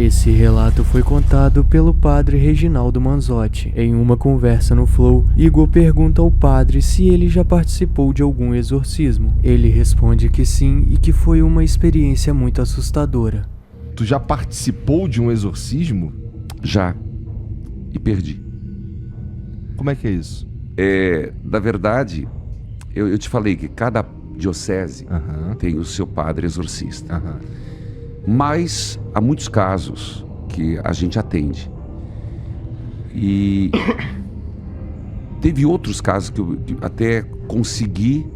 Esse relato foi contado pelo padre Reginaldo Manzotti. Em uma conversa no Flow, Igor pergunta ao padre se ele já participou de algum exorcismo. Ele responde que sim e que foi uma experiência muito assustadora. Tu já participou de um exorcismo? Já. E perdi. Como é que é isso? Na verdade, eu te falei que cada diocese tem o seu padre exorcista. Mas há muitos casos que a gente atende. E teve outros casos que eu até consegui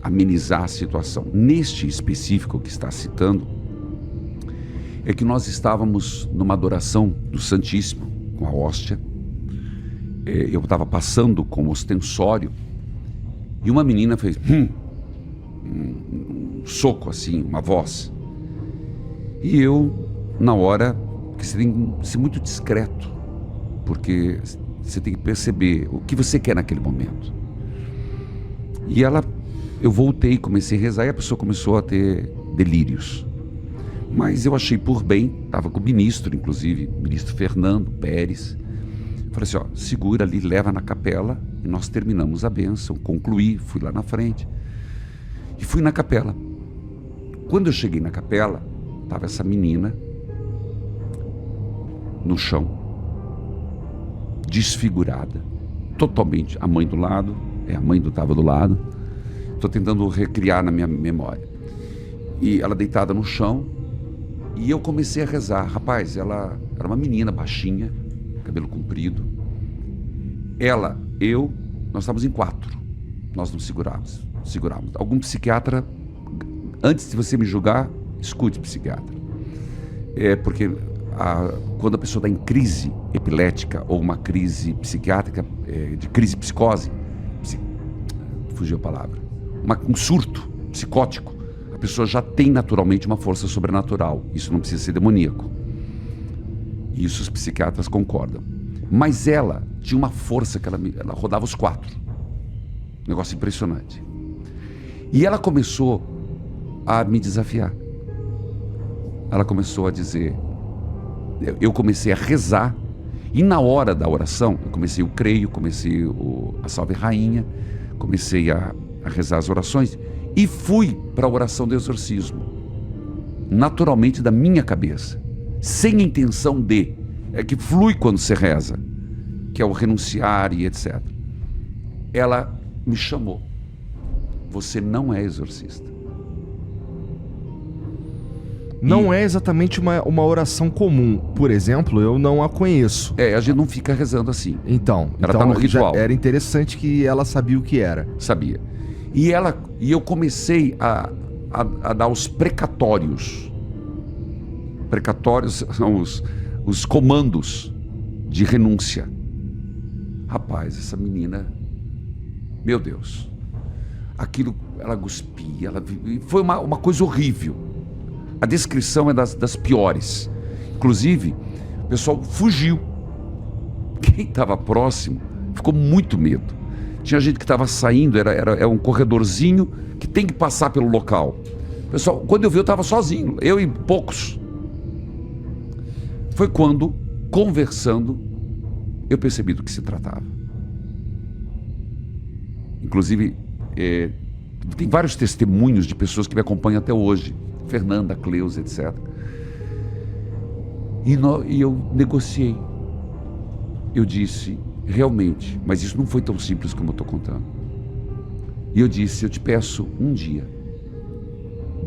amenizar a situação. Neste específico que está citando, é que nós estávamos numa adoração do Santíssimo, com a hóstia. Eu estava passando com o ostensório e uma menina fez um soco assim, uma voz. E eu, na hora, porque você tem que ser muito discreto, porque você tem que perceber o que você quer naquele momento. E eu voltei, comecei a rezar e a pessoa começou a ter delírios. Mas eu achei por bem, estava com o ministro, inclusive, o ministro Fernando Pérez. Falei assim, segura ali, leva na capela e nós terminamos a bênção, concluí, fui lá na frente. E fui na capela. Quando eu cheguei na capela, estava essa menina no chão, desfigurada, totalmente. A mãe do lado, a mãe estava do lado. Estou tentando recriar na minha memória. E ela deitada no chão, e eu comecei a rezar. Rapaz, ela era uma menina baixinha, cabelo comprido. Nós estávamos em 4. Nós não segurávamos. Algum psiquiatra, antes de você me julgar, escute psiquiatra. Porque quando a pessoa está em crise epilética ou uma crise psiquiátrica, de crise psicose, fugiu a palavra, um surto psicótico, a pessoa já tem naturalmente uma força sobrenatural. Isso não precisa ser demoníaco. Isso os psiquiatras concordam. Mas ela tinha uma força que ela rodava os 4. Negócio impressionante. E ela começou a me desafiar. Ela começou a dizer... Eu comecei a rezar. E na hora da oração, eu comecei o creio, comecei a Salve Rainha, comecei a rezar as orações e fui para a oração do exorcismo. Naturalmente da minha cabeça. Sem a intenção de... É que flui quando você reza, que é o renunciar e etc. Ela me chamou. Você não é exorcista. Não é exatamente uma oração comum. Por exemplo, eu não a conheço. A gente não fica rezando assim. Então tá no ritual. Era interessante que ela sabia o que era. Sabia. E eu comecei a dar os precatórios. Precatórios são os comandos de renúncia. Rapaz, essa menina, meu Deus, aquilo, ela cuspia, foi uma coisa horrível. A descrição é das piores. Inclusive, o pessoal fugiu. Quem estava próximo ficou muito medo. Tinha gente que estava saindo, era um corredorzinho que tem que passar pelo local. Pessoal, quando eu vi, eu estava sozinho, eu e poucos. Foi quando, conversando, eu percebi do que se tratava. Inclusive, tem vários testemunhos de pessoas que me acompanham até hoje. Fernanda, Cleusa, etc. E eu negociei. Eu disse, realmente, mas isso não foi tão simples como eu estou contando. E eu disse, eu te peço um dia,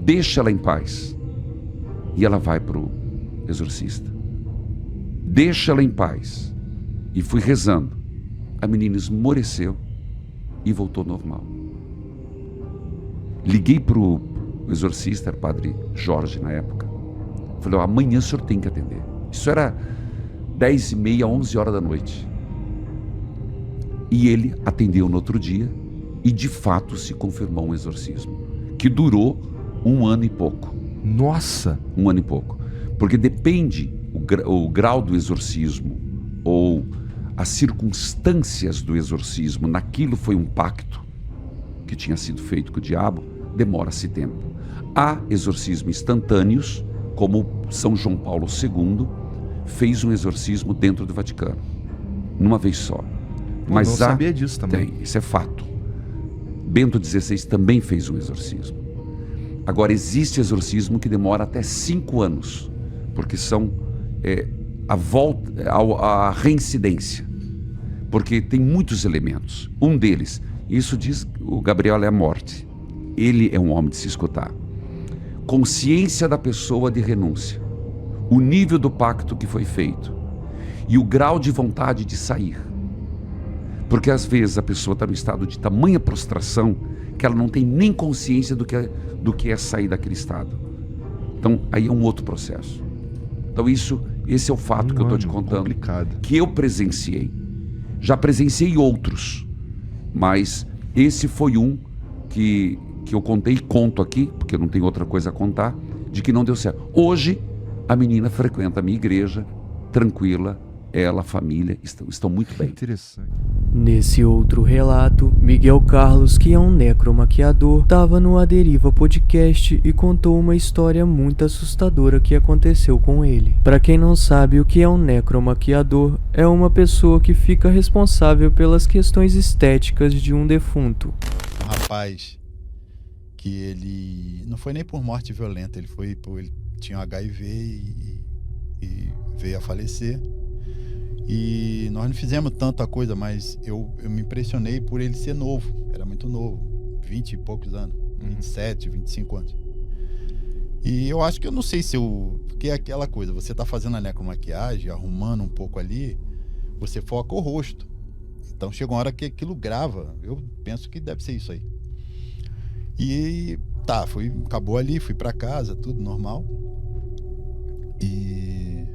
deixa ela em paz. E ela vai para o exorcista. Deixa ela em paz. E fui rezando. A menina esmoreceu e voltou normal. Liguei para o exorcista, era o padre Jorge na época. Falei, amanhã o senhor tem que atender. Isso era 10h30, 11 horas da noite. E ele atendeu no outro dia e de fato se confirmou um exorcismo. Que durou 1 ano e pouco. Nossa! 1 ano e pouco. Porque depende o grau do exorcismo ou as circunstâncias do exorcismo, naquilo foi um pacto que tinha sido feito com o diabo, demora-se tempo. Há exorcismos instantâneos como São João Paulo II fez um exorcismo dentro do Vaticano, numa vez só. Mas não sabia disso também. Tem, isso é fato. Bento XVI também fez um exorcismo. Agora, existe exorcismo que demora até 5 anos, porque são a reincidência, porque tem muitos elementos. Um deles, isso diz o Gabriel, é a morte. Ele é um homem de se escutar. Consciência da pessoa de renúncia, o nível do pacto que foi feito e o grau de vontade de sair. Porque às vezes a pessoa está no estado de tamanha prostração que ela não tem nem consciência do que é sair daquele estado. Então aí é um outro processo. Então esse é o fato que eu estou te contando, complicado. Que eu presenciei. Já presenciei outros, mas esse foi um que eu contei e conto aqui, porque eu não tenho outra coisa a contar, de que não deu certo. Hoje a menina frequenta a minha igreja, tranquila, ela, a família, estão muito bem. Interessante. Nesse outro relato, Miguel Carlos, que é um necromaquiador, estava no A Deriva Podcast e contou uma história muito assustadora que aconteceu com ele. Para quem não sabe o que é um necromaquiador, é uma pessoa que fica responsável pelas questões estéticas de um defunto. Um rapaz que ele não foi nem por morte violenta, ele tinha HIV e veio a falecer. E nós não fizemos tanta coisa, mas eu me impressionei por ele ser novo. Era muito novo, 20 e poucos anos, 27, 25 anos. E eu acho que eu não sei se porque é aquela coisa, você tá fazendo a necromaquiagem, arrumando um pouco ali, você foca o rosto. Então chega uma hora que aquilo grava. Eu penso que deve ser isso aí. E tá, acabou ali, fui pra casa, tudo normal. E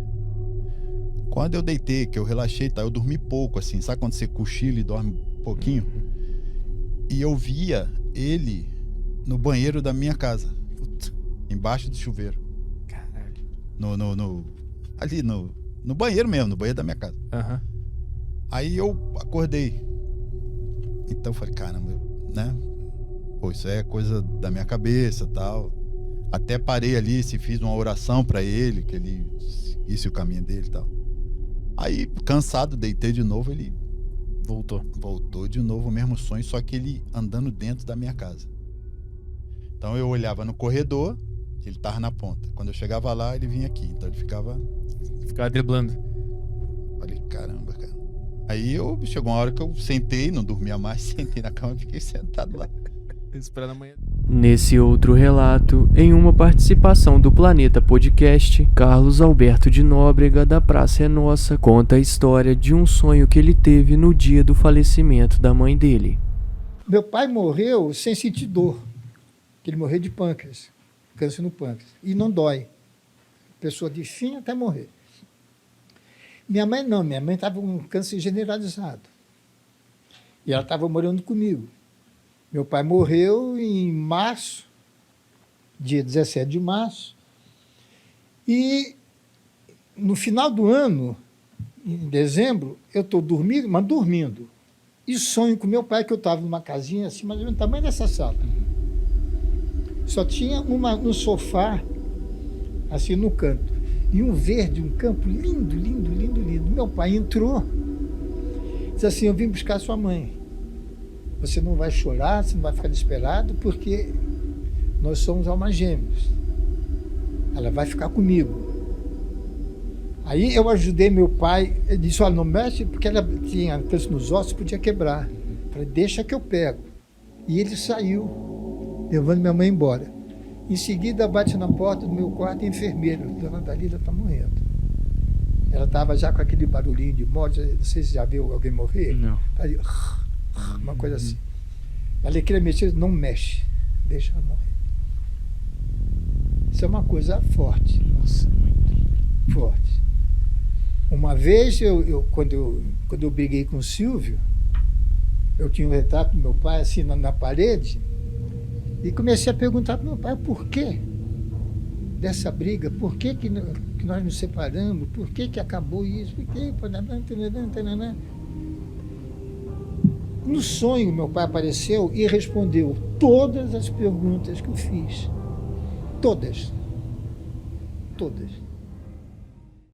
quando eu deitei, que eu relaxei, tá, eu dormi pouco, assim, sabe quando você cochila e dorme um pouquinho? E eu via ele no banheiro da minha casa, embaixo do chuveiro. Caralho. Ali no banheiro mesmo, no banheiro da minha casa. Aham. Aí eu acordei. Então eu falei, caramba, né? Pô, isso é coisa da minha cabeça, tal. Até parei ali, fiz uma oração pra ele, que ele seguisse o caminho dele e tal. Aí, cansado, deitei de novo, ele voltou de novo o mesmo sonho, só que ele andando dentro da minha casa. Então eu olhava no corredor, ele tava na ponta. Quando eu chegava lá, ele vinha aqui. Então ele ficava driblando. Falei, caramba, cara. Aí chegou uma hora que eu sentei, não dormia mais, sentei na cama e fiquei sentado lá. Esperando amanhã. Nesse outro relato, em uma participação do Planeta Podcast, Carlos Alberto de Nóbrega, da Praça é Nossa, conta a história de um sonho que ele teve no dia do falecimento da mãe dele. Meu pai morreu sem sentir dor, que ele morreu de pâncreas, câncer no pâncreas, e não dói. Pessoa de fim até morrer. Minha mãe não, minha mãe estava com um câncer generalizado. E ela estava morando comigo. Meu pai morreu em março, dia 17 de março, e no final do ano, em dezembro, eu estou dormindo, e sonho com meu pai, que eu estava numa casinha assim, mais ou menos do tamanho dessa sala. Só tinha um sofá, assim, no canto, e um verde, um campo lindo, lindo, lindo, lindo. Meu pai entrou, disse assim, eu vim buscar sua mãe. Você não vai chorar, você não vai ficar desesperado, porque nós somos almas gêmeas. Ela vai ficar comigo. Aí eu ajudei meu pai, ele disse, olha, não mexe, porque ela tinha câncer nos ossos, podia quebrar. Eu falei, deixa que eu pego. E ele saiu, levando minha mãe embora. Em seguida, bate na porta do meu quarto, a enfermeira, dona Dalila está morrendo. Ela estava já com aquele barulhinho de morte, não sei se já viu alguém morrer. Não. Aí, uma coisa assim. Ela queria mexer, não mexe, deixa ela morrer. Isso é uma coisa forte. Nossa, muito. Forte. Uma vez, quando eu briguei com o Silvio, eu tinha um retrato do meu pai assim na parede, e comecei a perguntar para meu pai por quê dessa briga, por que nós nos separamos, por que acabou isso, por que... No sonho, meu pai apareceu e respondeu todas as perguntas que eu fiz. Todas. todas.